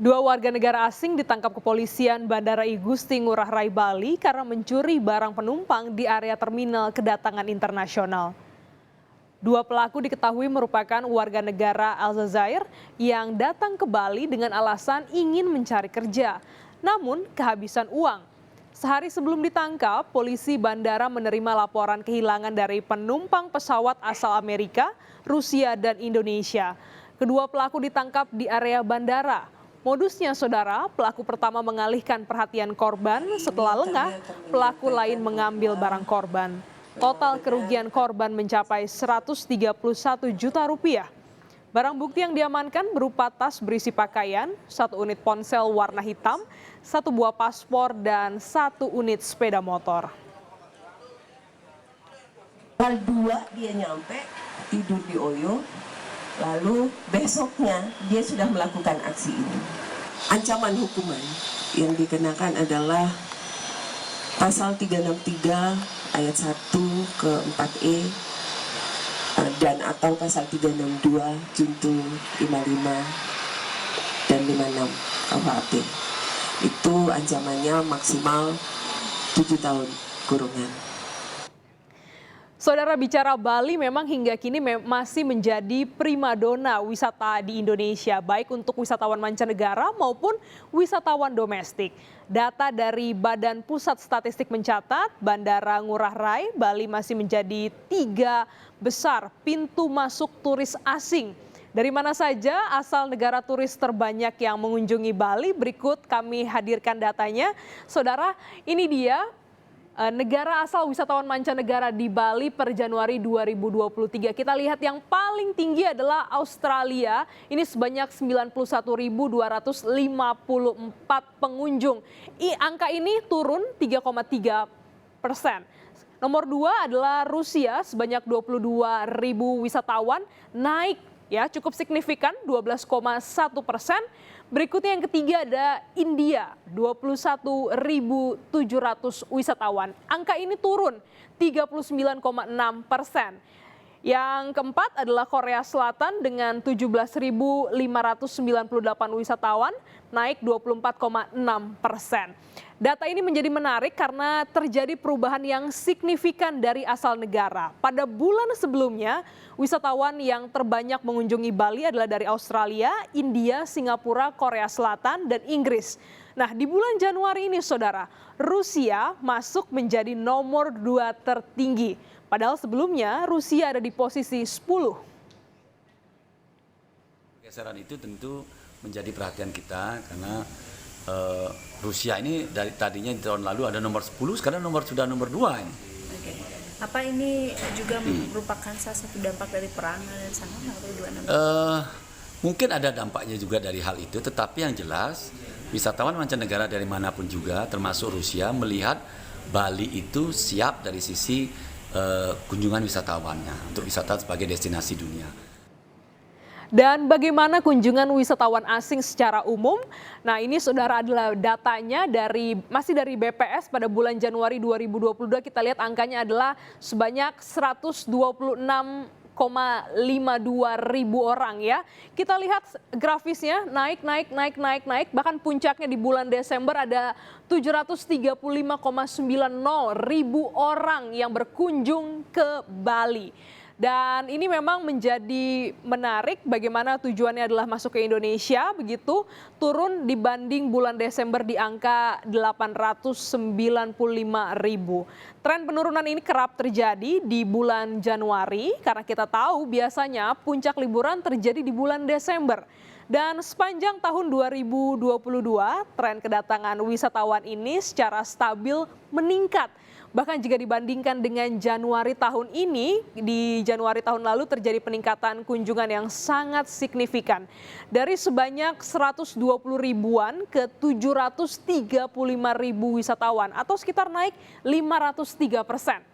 Dua warga negara asing ditangkap kepolisian Bandara I Gusti Ngurah Rai Bali karena mencuri barang penumpang di area terminal kedatangan internasional. Dua pelaku diketahui merupakan warga negara Aljazair yang datang ke Bali dengan alasan ingin mencari kerja, namun kehabisan uang. Sehari sebelum ditangkap, polisi bandara menerima laporan kehilangan dari penumpang pesawat asal Amerika, Rusia, dan Indonesia. Kedua pelaku ditangkap di area bandara. Modusnya, saudara, pelaku pertama mengalihkan perhatian korban. Setelah lengah, pelaku lain mengambil barang korban. Total kerugian korban mencapai 131 juta rupiah. Barang bukti yang diamankan berupa tas berisi pakaian, 1 unit ponsel warna hitam, 1 buah paspor, dan 1 unit sepeda motor. Tanggal 2 dia nyampe, tidur di Oyo, lalu besoknya dia sudah melakukan aksi ini. Ancaman hukuman yang dikenakan adalah pasal 363 ayat 1 ke 4E dan atau pasal 362 junto 55 dan 56 KUHP. Itu ancamannya maksimal 7 tahun kurungan. Saudara, bicara Bali memang hingga kini masih menjadi primadona wisata di Indonesia, baik untuk wisatawan mancanegara maupun wisatawan domestik. Data dari Badan Pusat Statistik mencatat Bandara Ngurah Rai Bali masih menjadi 3 besar pintu masuk turis asing. Dari mana saja asal negara turis terbanyak yang mengunjungi Bali? Berikut kami hadirkan datanya. Saudara, ini dia negara asal wisatawan mancanegara di Bali per Januari 2023. Kita lihat yang paling tinggi adalah Australia. Ini sebanyak 91.254 pengunjung. Angka ini turun 3,3%. Nomor 2 adalah Rusia sebanyak 22.000 wisatawan, naik ya cukup signifikan 12,1%. Berikutnya yang ketiga ada India, 21.700 wisatawan. Angka ini turun 39,6%. Yang keempat adalah Korea Selatan dengan 17.598 wisatawan, naik 24,6%. Data ini menjadi menarik karena terjadi perubahan yang signifikan dari asal negara. Pada bulan sebelumnya, wisatawan yang terbanyak mengunjungi Bali adalah dari Australia, India, Singapura, Korea Selatan, dan Inggris. Nah, di bulan Januari ini, saudara, Rusia masuk menjadi nomor 2 tertinggi. Padahal sebelumnya Rusia ada di posisi 10. Geseran itu tentu menjadi perhatian kita karena Rusia ini dari tadinya di tahun lalu ada nomor 10, sekarang sudah nomor 2 ini. Oke. Apa ini juga merupakan salah satu dampak dari perang dan sana mungkin ada dampaknya juga dari hal itu, tetapi yang jelas wisatawan mancanegara dari manapun juga termasuk Rusia melihat Bali itu siap dari sisi kunjungan wisatawannya untuk wisata sebagai destinasi dunia. Dan bagaimana kunjungan wisatawan asing secara umum? Nah, ini saudara adalah datanya masih dari BPS pada bulan Januari 2022. Kita lihat angkanya adalah sebanyak 126,52 ribu orang ya. Kita lihat grafisnya naik, bahkan puncaknya di bulan Desember ada 735,90 ribu orang yang berkunjung ke Bali. Dan ini memang menjadi menarik bagaimana tujuannya adalah masuk ke Indonesia, begitu turun dibanding bulan Desember di angka 895.000. Tren penurunan ini kerap terjadi di bulan Januari karena kita tahu biasanya puncak liburan terjadi di bulan Desember. Dan sepanjang tahun 2022, tren kedatangan wisatawan ini secara stabil meningkat. Bahkan jika dibandingkan dengan Januari tahun ini, di Januari tahun lalu terjadi peningkatan kunjungan yang sangat signifikan. Dari sebanyak 120 ribuan ke 735 ribu wisatawan atau sekitar naik 503%.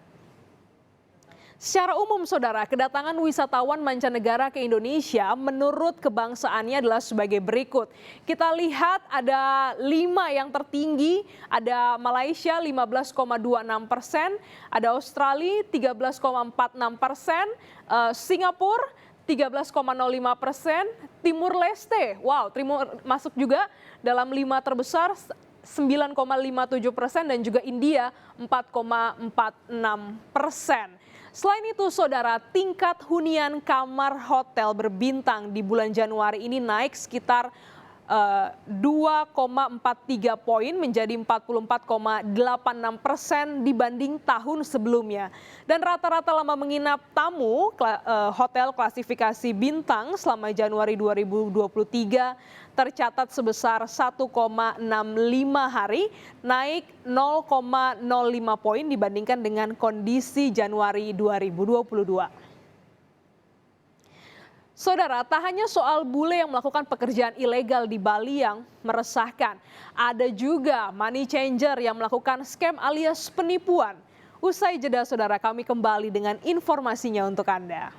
Secara umum, saudara, kedatangan wisatawan mancanegara ke Indonesia menurut kebangsaannya adalah sebagai berikut. Kita lihat ada 5 yang tertinggi, ada Malaysia 15,26%, ada Australia 13,46%, Singapura 13,05%, Timur Leste, wow, Timur masuk juga dalam 5 terbesar 9,57% dan juga India 4,46%. Selain itu, saudara, tingkat hunian kamar hotel berbintang di bulan Januari ini naik sekitar 2,43 poin menjadi 44,86% dibanding tahun sebelumnya. Dan rata-rata lama menginap tamu hotel klasifikasi bintang selama Januari 2023 tercatat sebesar 1,65 hari, naik 0,05 poin dibandingkan dengan kondisi Januari 2022. Saudara, tak hanya soal bule yang melakukan pekerjaan ilegal di Bali yang meresahkan, ada juga money changer yang melakukan scam alias penipuan. Usai jeda, saudara, kami kembali dengan informasinya untuk Anda.